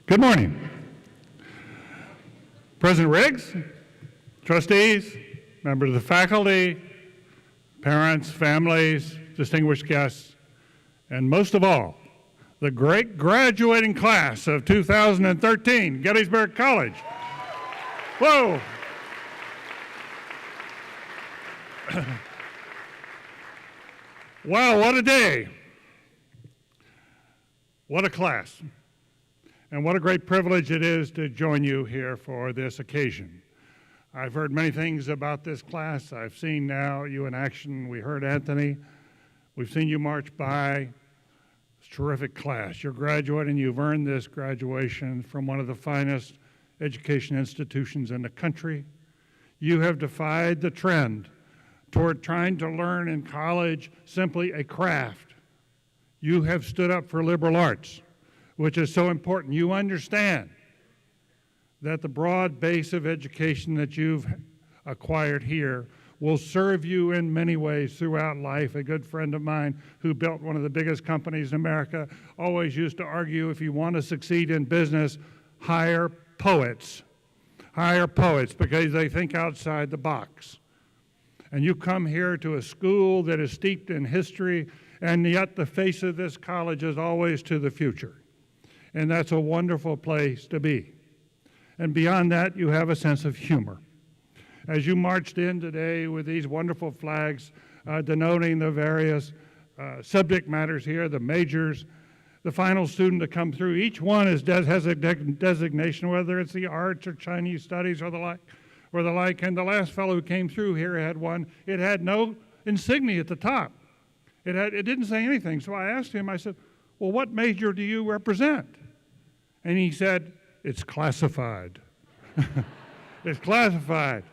Good morning. President Riggs, trustees, members of the faculty, parents, families, distinguished guests, and most of all, the great graduating class of 2013, Gettysburg College. Whoa! Wow, what a day. What a class. And what a great privilege it is to join you here for this occasion. I've heard many things about this class. I've seen now you in action. We heard Anthony. We've seen you march by. It's a terrific class. You're graduating. You've earned this graduation from one of the finest education institutions in the country. You have defied the trend toward trying to learn in college simply a craft. You have stood up for liberal arts, which is so important. You understand that the broad base of education that you've acquired here will serve you in many ways throughout life. A good friend of mine who built one of the biggest companies in America always used to argue, if you want to succeed in business, hire poets. Hire poets because they think outside the box. And you come here to a school that is steeped in history, and yet the face of this college is always to the future. And that's a wonderful place to be. And beyond that, you have a sense of humor. As you marched in today with these wonderful flags denoting the various subject matters here, the majors, the final student to come through, each one has a designation, whether it's the arts or Chinese studies or the like. And the last fellow who came through here had one. It had no insignia at the top. It didn't say anything. So I asked him, I said, well, what major do you represent? And he said, it's classified. It's classified.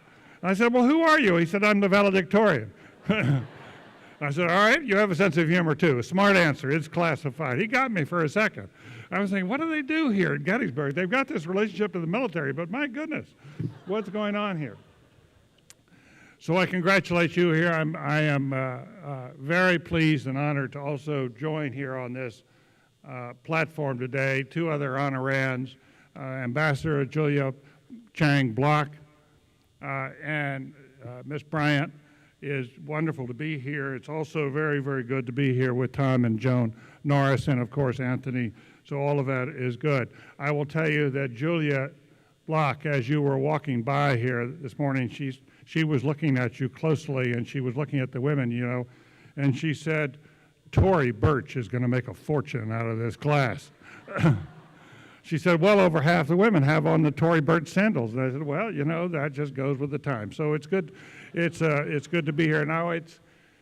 I said, well, who are you? He said, I'm the valedictorian. I said, all right, you have a sense of humor too. A smart answer, it's classified. He got me for a second. I was thinking, what do they do here at Gettysburg? They've got this relationship to the military, but my goodness, what's going on here? So I congratulate you here. I am very pleased and honored to also join here on this platform today. Two other honorands, Ambassador Julia Chang Block and Miss Bryant. Is wonderful to be here. It's also very, very good to be here with Tom and Joan Norris and, of course, Anthony. So all of that is good. I will tell you that Julia Block, as you were walking by here this morning, she was looking at you closely, and she was looking at the women, you know, and she said, Tory Burch is going to make a fortune out of this class. She said, well, over half the women have on the Tory Burch sandals. And I said, well, you know, that just goes with the time. So it's good. It's good to be here. Now,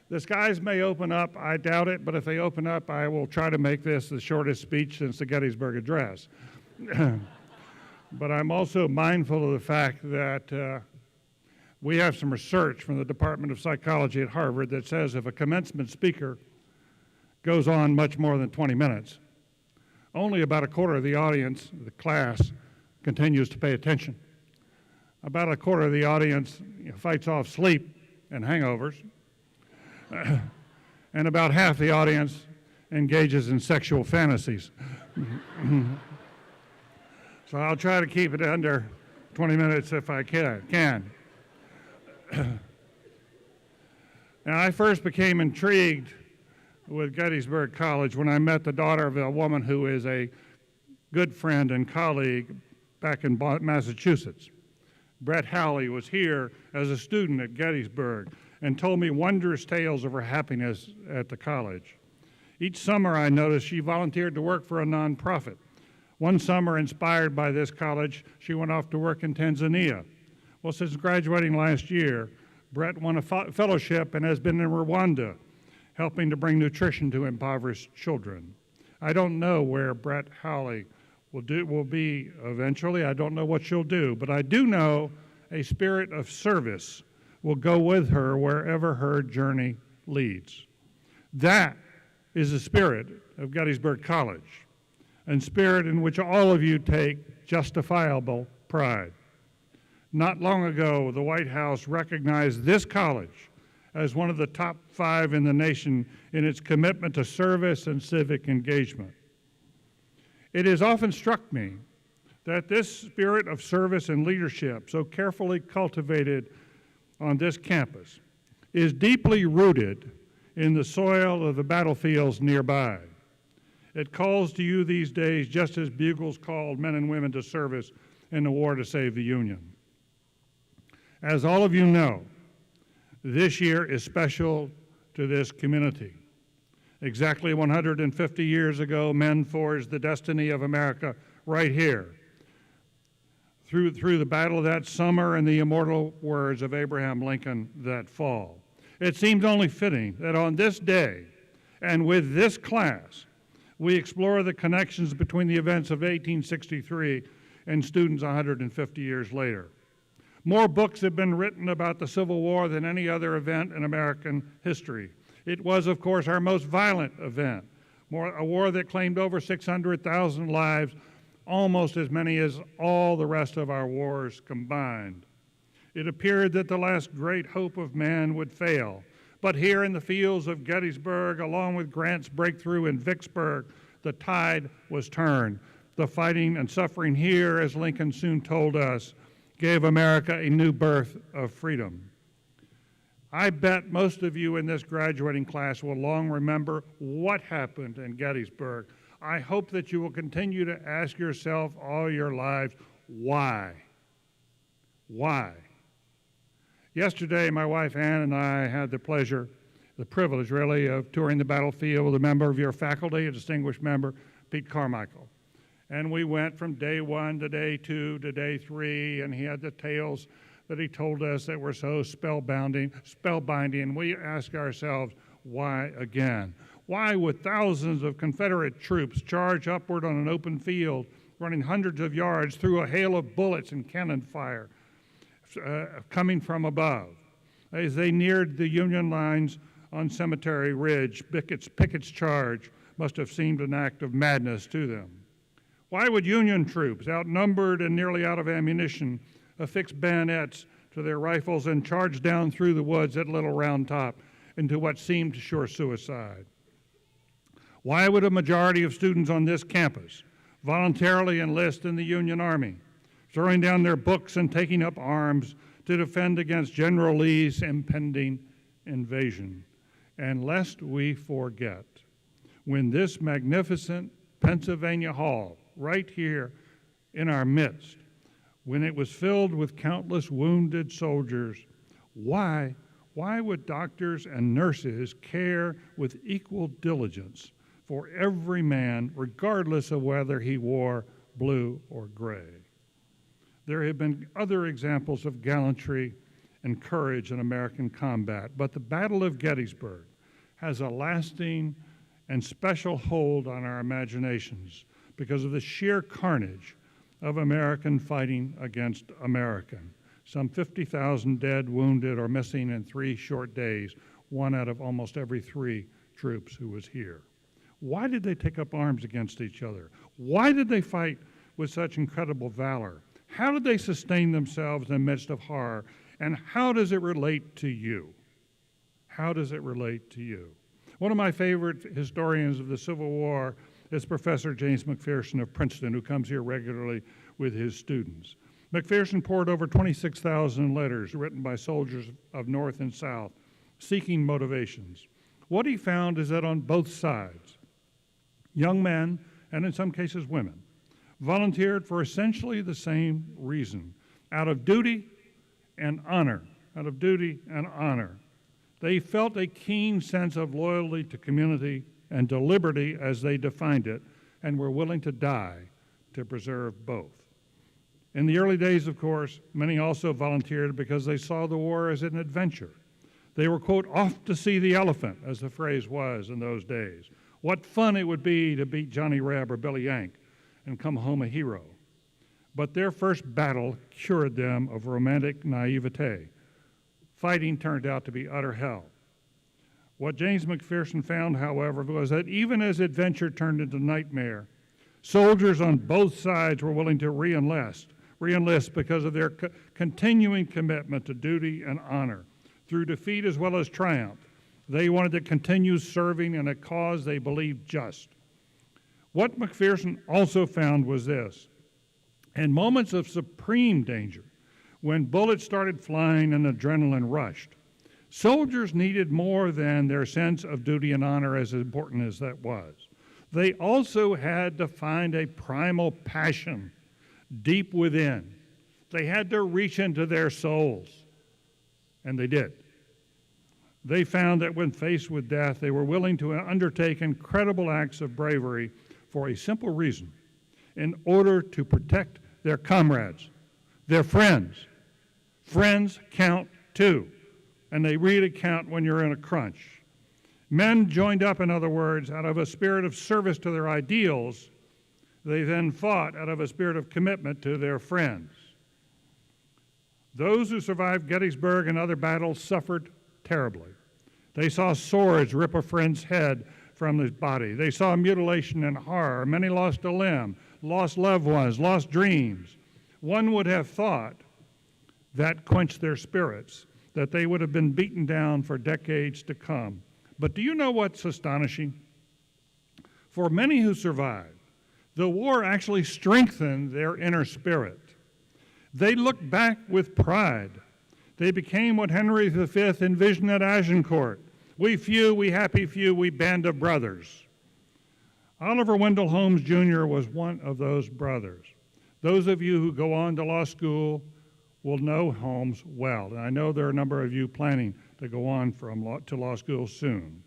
the skies may open up. I doubt it, but if they open up, I will try to make this the shortest speech since the Gettysburg Address. But I'm also mindful of the fact that we have some research from the Department of Psychology at Harvard that says if a commencement speaker goes on much more than 20 minutes, only about a quarter of the audience, the class, continues to pay attention. About a quarter of the audience fights off sleep and hangovers. And about half the audience engages in sexual fantasies. So I'll try to keep it under 20 minutes if I can. Now, I first became intrigued with Gettysburg College when I met the daughter of a woman who is a good friend and colleague back in Massachusetts. Brett Howley was here as a student at Gettysburg and told me wondrous tales of her happiness at the college. Each summer I noticed she volunteered to work for a nonprofit. One summer, inspired by this college, she went off to work in Tanzania. Well, since graduating last year, Brett won a fellowship and has been in Rwanda, helping to bring nutrition to impoverished children. I don't know where Brett Howley will be eventually. I don't know what she'll do, but I do know a spirit of service will go with her wherever her journey leads. That is the spirit of Gettysburg College, and spirit in which all of you take justifiable pride. Not long ago, the White House recognized this college as one of the top 5 in the nation in its commitment to service and civic engagement. It has often struck me that this spirit of service and leadership, so carefully cultivated on this campus, is deeply rooted in the soil of the battlefields nearby. It calls to you these days just as bugles called men and women to service in the war to save the Union. As all of you know, this year is special to this community. Exactly 150 years ago, men forged the destiny of America right here, through the battle of that summer and the immortal words of Abraham Lincoln that fall. It seems only fitting that on this day and with this class, we explore the connections between the events of 1863 and students 150 years later. More books have been written about the Civil War than any other event in American history. It was, of course, our most violent event, a war that claimed over 600,000 lives, almost as many as all the rest of our wars combined. It appeared that the last great hope of man would fail. But here in the fields of Gettysburg, along with Grant's breakthrough in Vicksburg, the tide was turned. The fighting and suffering here, as Lincoln soon told us, gave America a new birth of freedom. I bet most of you in this graduating class will long remember what happened in Gettysburg. I hope that you will continue to ask yourself all your lives, why? Why? Yesterday, my wife Ann and I had the privilege really, of touring the battlefield with a member of your faculty, a distinguished member, Pete Carmichael. And we went from day 1 to day 2 to day 3, and he had the tales that he told us that were so spellbinding. We ask ourselves, why again? Why would thousands of Confederate troops charge upward on an open field, running hundreds of yards through a hail of bullets and cannon fire coming from above? As they neared the Union lines on Cemetery Ridge, Pickett's charge must have seemed an act of madness to them. Why would Union troops, outnumbered and nearly out of ammunition, affix bayonets to their rifles and charge down through the woods at Little Round Top into what seemed sure suicide? Why would a majority of students on this campus voluntarily enlist in the Union Army, throwing down their books and taking up arms to defend against General Lee's impending invasion? And lest we forget, when this magnificent Pennsylvania Hall, right here in our midst, when it was filled with countless wounded soldiers, why would doctors and nurses care with equal diligence for every man, regardless of whether he wore blue or gray? There have been other examples of gallantry and courage in American combat, but the Battle of Gettysburg has a lasting and special hold on our imaginations because of the sheer carnage of American fighting against American. Some 50,000 dead, wounded, or missing in 3 short days, 1 out of almost every 3 troops who was here. Why did they take up arms against each other? Why did they fight with such incredible valor? How did they sustain themselves in the midst of horror? And how does it relate to you? How does it relate to you? One of my favorite historians of the Civil War is Professor James McPherson of Princeton, who comes here regularly with his students. McPherson poured over 26,000 letters written by soldiers of North and South, seeking motivations. What he found is that on both sides, young men, and in some cases women, volunteered for essentially the same reason, out of duty and honor, out of duty and honor. They felt a keen sense of loyalty to community and to liberty as they defined it, and were willing to die to preserve both. In the early days, of course, many also volunteered because they saw the war as an adventure. They were, quote, off to see the elephant, as the phrase was in those days. What fun it would be to beat Johnny Reb or Billy Yank and come home a hero. But their first battle cured them of romantic naivete. Fighting turned out to be utter hell. What James McPherson found, however, was that even as adventure turned into nightmare, soldiers on both sides were willing to re-enlist because of their continuing commitment to duty and honor. Through defeat as well as triumph, they wanted to continue serving in a cause they believed just. What McPherson also found was this: and moments of supreme danger, when bullets started flying and adrenaline rushed, soldiers needed more than their sense of duty and honor, as important as that was. They also had to find a primal passion deep within. They had to reach into their souls, and they did. They found that when faced with death, they were willing to undertake incredible acts of bravery for a simple reason: in order to protect their comrades, their friends. Friends count too, and they really count when you're in a crunch. Men joined up, in other words, out of a spirit of service to their ideals. They then fought out of a spirit of commitment to their friends. Those who survived Gettysburg and other battles suffered terribly. They saw swords rip a friend's head from his body. They saw mutilation and horror. Many lost a limb, lost loved ones, lost dreams. One would have thought that quenched their spirits, that they would have been beaten down for decades to come. But do you know what's astonishing? For many who survived, the war actually strengthened their inner spirit. They looked back with pride. They became what Henry V envisioned at Agincourt: we few, we happy few, we band of brothers. Oliver Wendell Holmes Jr. was one of those brothers. Those of you who go on to law school will know Holmes well, and I know there are a number of you planning to go on to law school soon.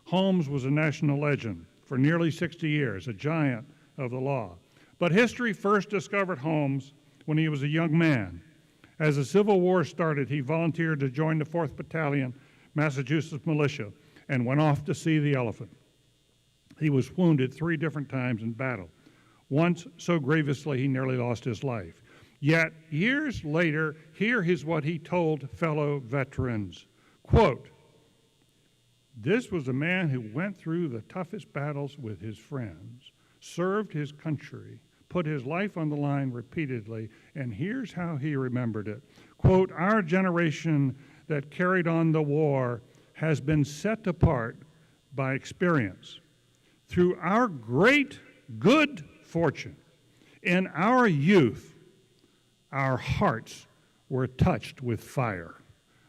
Holmes was a national legend for nearly 60 years, a giant of the law. But history first discovered Holmes when he was a young man. As the Civil War started, he volunteered to join the 4th Battalion, Massachusetts Militia, and went off to see the elephant. He was wounded 3 different times in battle, once so grievously he nearly lost his life. Yet, years later, here is what he told fellow veterans. Quote, "This was a man who went through the toughest battles with his friends, served his country, put his life on the line repeatedly, and here's how he remembered it. Quote, our generation that carried on the war has been set apart by experience. Through our great good fortune, in our youth, our hearts were touched with fire.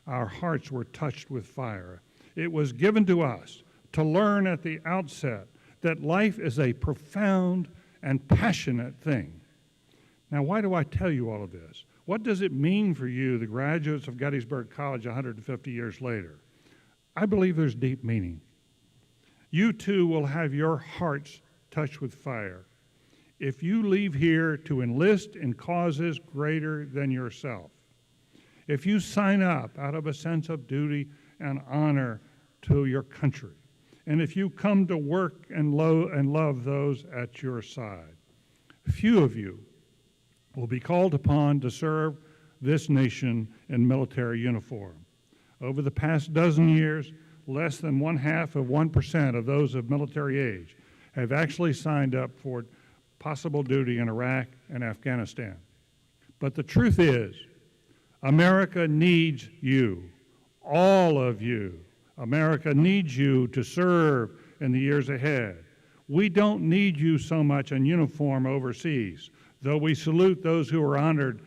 Our hearts were touched with fire. It was given to us to learn at the outset that life is a profound and passionate thing." Now, why do I tell you all of this? What does it mean for you, the graduates of Gettysburg College 150 years later? I believe there's deep meaning. You too will have your hearts touched with fire if you leave here to enlist in causes greater than yourself. If you sign up out of a sense of duty and honor to your country, and if you come to work and love those at your side. Few of you will be called upon to serve this nation in military uniform. Over the past dozen years, less than 0.5% of those of military age have actually signed up for possible duty in Iraq and Afghanistan. But the truth is, America needs you, all of you. America needs you to serve in the years ahead. We don't need you so much in uniform overseas, though we salute those who were honored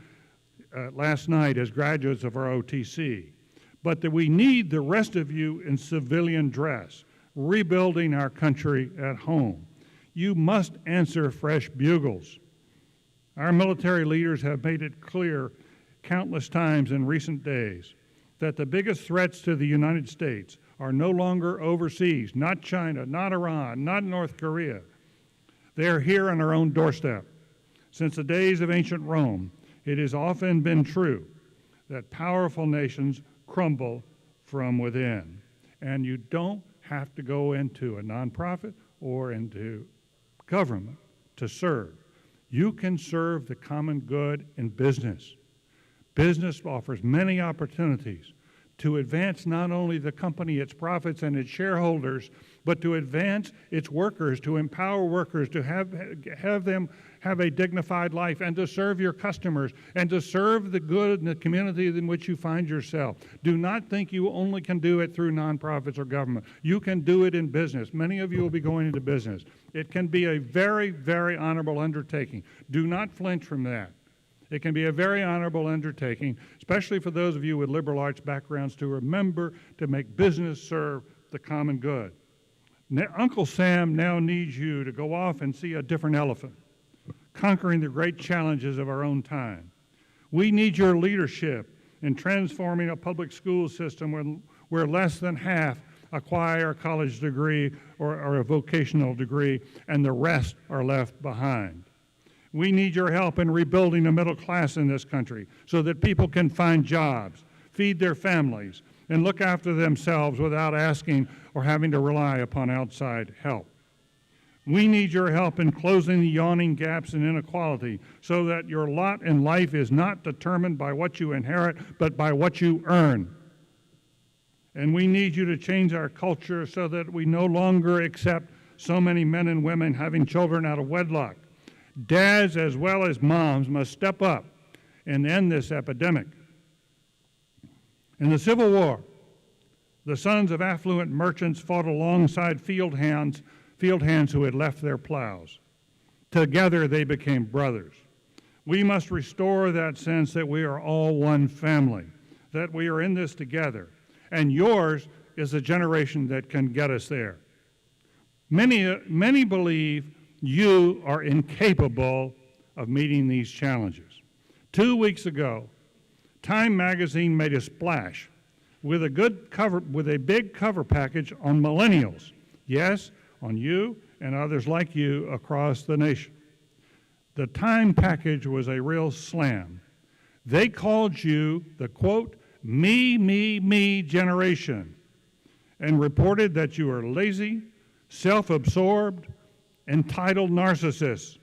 last night as graduates of our OTC. But that we need the rest of you in civilian dress, rebuilding our country at home. You must answer fresh bugles. Our military leaders have made it clear countless times in recent days that the biggest threats to the United States are no longer overseas, not China, not Iran, not North Korea. They are here on our own doorstep. Since the days of ancient Rome, it has often been true that powerful nations crumble from within. And you don't have to go into a nonprofit or into government to serve. You can serve the common good in business. Business offers many opportunities to advance not only the company, its profits, and its shareholders, but to advance its workers, to empower workers, to have them have a dignified life, and to serve your customers, and to serve the good in the community in which you find yourself. Do not think you only can do it through nonprofits or government. You can do it in business. Many of you will be going into business. It can be a very, very honorable undertaking. Do not flinch from that. It can be a very honorable undertaking, especially for those of you with liberal arts backgrounds, to remember to make business serve the common good. Uncle Sam now needs you to go off and see a different elephant, conquering the great challenges of our own time. We need your leadership in transforming a public school system where less than half acquire a college degree or a vocational degree, and the rest are left behind. We need your help in rebuilding the middle class in this country so that people can find jobs, feed their families, and look after themselves without asking or having to rely upon outside help. We need your help in closing the yawning gaps in inequality so that your lot in life is not determined by what you inherit, but by what you earn. And we need you to change our culture so that we no longer accept so many men and women having children out of wedlock. Dads as well as moms must step up and end this epidemic. In the Civil War, the sons of affluent merchants fought alongside field hands who had left their plows. Together they became brothers. We must restore that sense that we are all one family, that we are in this together, and yours is a generation that can get us there. Many believe you are incapable of meeting these challenges. 2 weeks ago, Time magazine made a splash with a big cover package on millennials. Yes, on you and others like you across the nation. The Time package was a real slam. They called you the, quote, me generation, and reported that you are lazy, self-absorbed, entitled narcissists.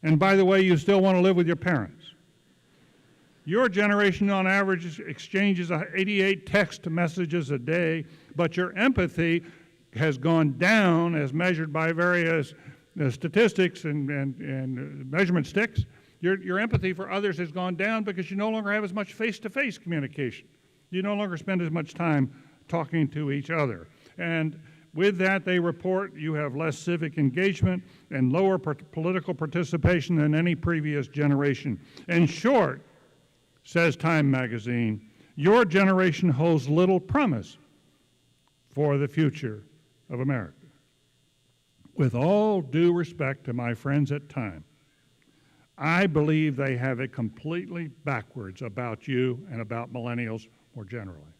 And by the way, you still want to live with your parents. Your generation, on average, exchanges 88 text messages a day, but your empathy has gone down as measured by various statistics and measurement sticks. Your empathy for others has gone down because you no longer have as much face-to-face communication. You no longer spend as much time talking to each other. And with that, they report you have less civic engagement and lower political participation than any previous generation. In short, says Time magazine, your generation holds little promise for the future of America. With all due respect to my friends at Time, I believe they have it completely backwards about you and about millennials more generally.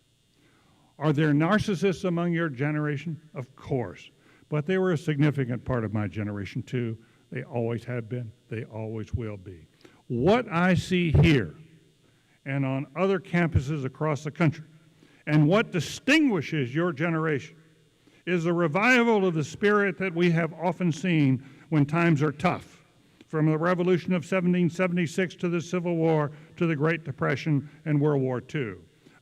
Are there narcissists among your generation? Of course, but they were a significant part of my generation too. They always have been, they always will be. What I see here and on other campuses across the country, and what distinguishes your generation, is a revival of the spirit that we have often seen when times are tough, from the Revolution of 1776 to the Civil War to the Great Depression and World War II.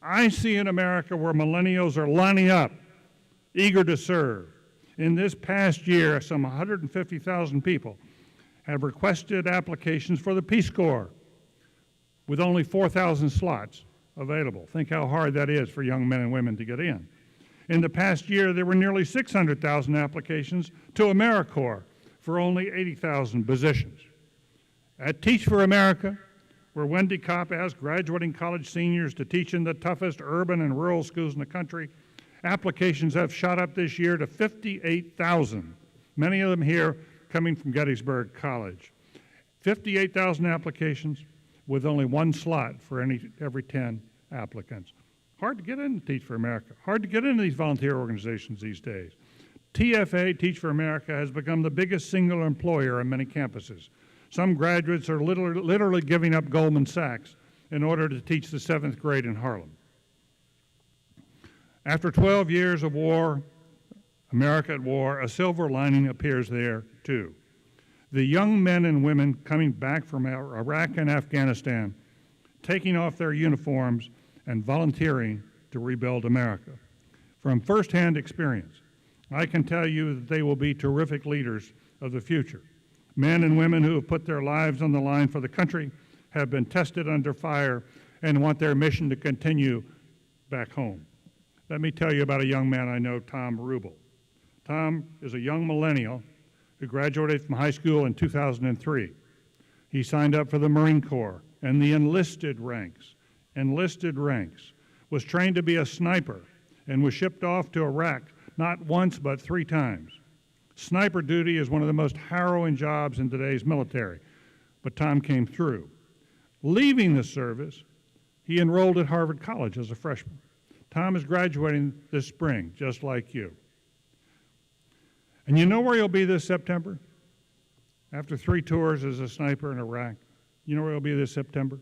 I see an America where millennials are lining up, eager to serve. In this past year, some 150,000 people have requested applications for the Peace Corps, with only 4,000 slots available. Think how hard that is for young men and women to get in. In the past year, there were nearly 600,000 applications to AmeriCorps for only 80,000 positions. At Teach for America, where Wendy Kopp asked graduating college seniors to teach in the toughest urban and rural schools in the country, applications have shot up this year to 58,000, many of them here coming from Gettysburg College. 58,000 applications with only one slot for every 10 applicants. Hard to get into Teach for America, hard to get into these volunteer organizations these days. TFA, Teach for America, has become the biggest single employer on many campuses. Some graduates are literally giving up Goldman Sachs in order to teach the 7th grade in Harlem. After 12 years of war, America at war, a silver lining appears there too. The young men and women coming back from Iraq and Afghanistan, taking off their uniforms and volunteering to rebuild America. From firsthand experience, I can tell you that they will be terrific leaders of the future. Men and women who have put their lives on the line for the country, have been tested under fire, and want their mission to continue back home. Let me tell you about a young man I know, Tom Rubel. Tom is a young millennial who graduated from high school in 2003. He signed up for the Marine Corps and the enlisted ranks, was trained to be a sniper and was shipped off to Iraq not once but 3 times. Sniper duty is one of the most harrowing jobs in today's military, but Tom came through. Leaving the service, he enrolled at Harvard College as a freshman. Tom is graduating this spring, just like you. And you know where he'll be this September? After 3 tours as a sniper in Iraq, you know where he'll be this September?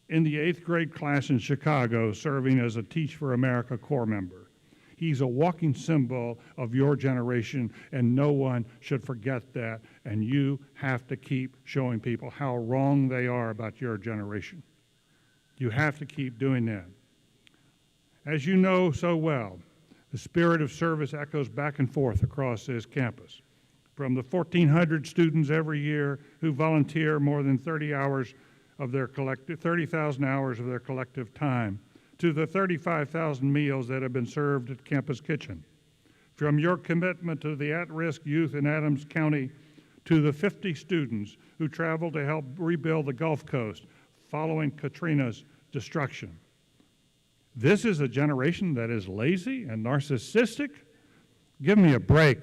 In the 8th grade class in Chicago, serving as a Teach for America Corps member. He's a walking symbol of your generation, and no one should forget that, and you have to keep showing people how wrong they are about your generation. You have to keep doing that. As you know so well, the spirit of service echoes back and forth across this campus. From the 1,400 students every year who volunteer more than 30,000 hours of their collective time, to the 35,000 meals that have been served at Campus Kitchen. From your commitment to the at-risk youth in Adams County to the 50 students who traveled to help rebuild the Gulf Coast following Katrina's destruction. This is a generation that is lazy and narcissistic? Give me a break.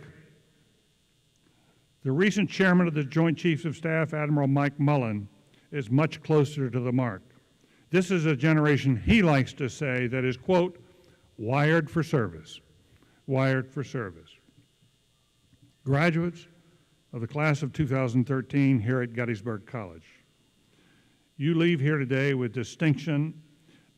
The recent chairman of the Joint Chiefs of Staff, Admiral Mike Mullen, is much closer to the mark. This is a generation, he likes to say, that is, quote, wired for service. Wired for service. Graduates of the class of 2013 here at Gettysburg College, you leave here today with distinction.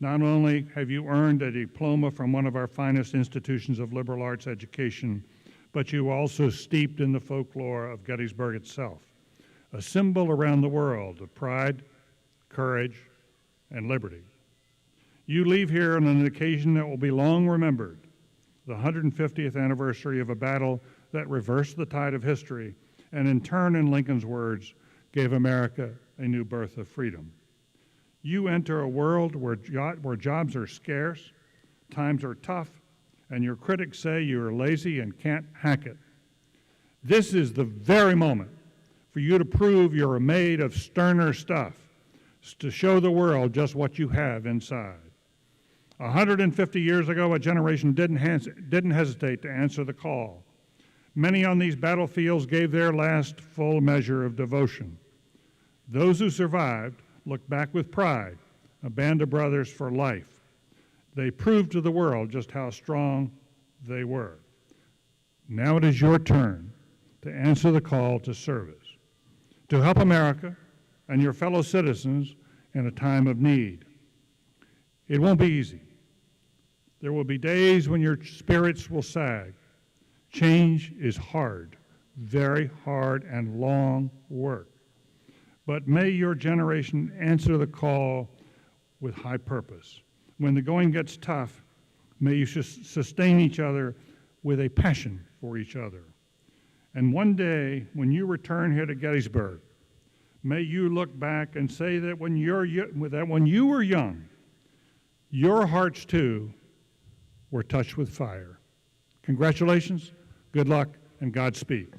Not only have you earned a diploma from one of our finest institutions of liberal arts education, but you also steeped in the folklore of Gettysburg itself, a symbol around the world of pride, courage, and liberty. You leave here on an occasion that will be long remembered, the 150th anniversary of a battle that reversed the tide of history and in turn, in Lincoln's words, gave America a new birth of freedom. You enter a world where jobs are scarce, times are tough, and your critics say you are lazy and can't hack it. This is the very moment for you to prove you're made of sterner stuff, to show the world just what you have inside. 150 years ago, a generation didn't hesitate to answer the call. Many on these battlefields gave their last full measure of devotion. Those who survived looked back with pride, a band of brothers for life. They proved to the world just how strong they were. Now it is your turn to answer the call to service, to help America and your fellow citizens in a time of need. It won't be easy. There will be days when your spirits will sag. Change is hard, very hard and long work. But may your generation answer the call with high purpose. When the going gets tough, may you sustain each other with a passion for each other. And one day, when you return here to Gettysburg, may you look back and say that when you were young, your hearts too were touched with fire. Congratulations, good luck, and Godspeed.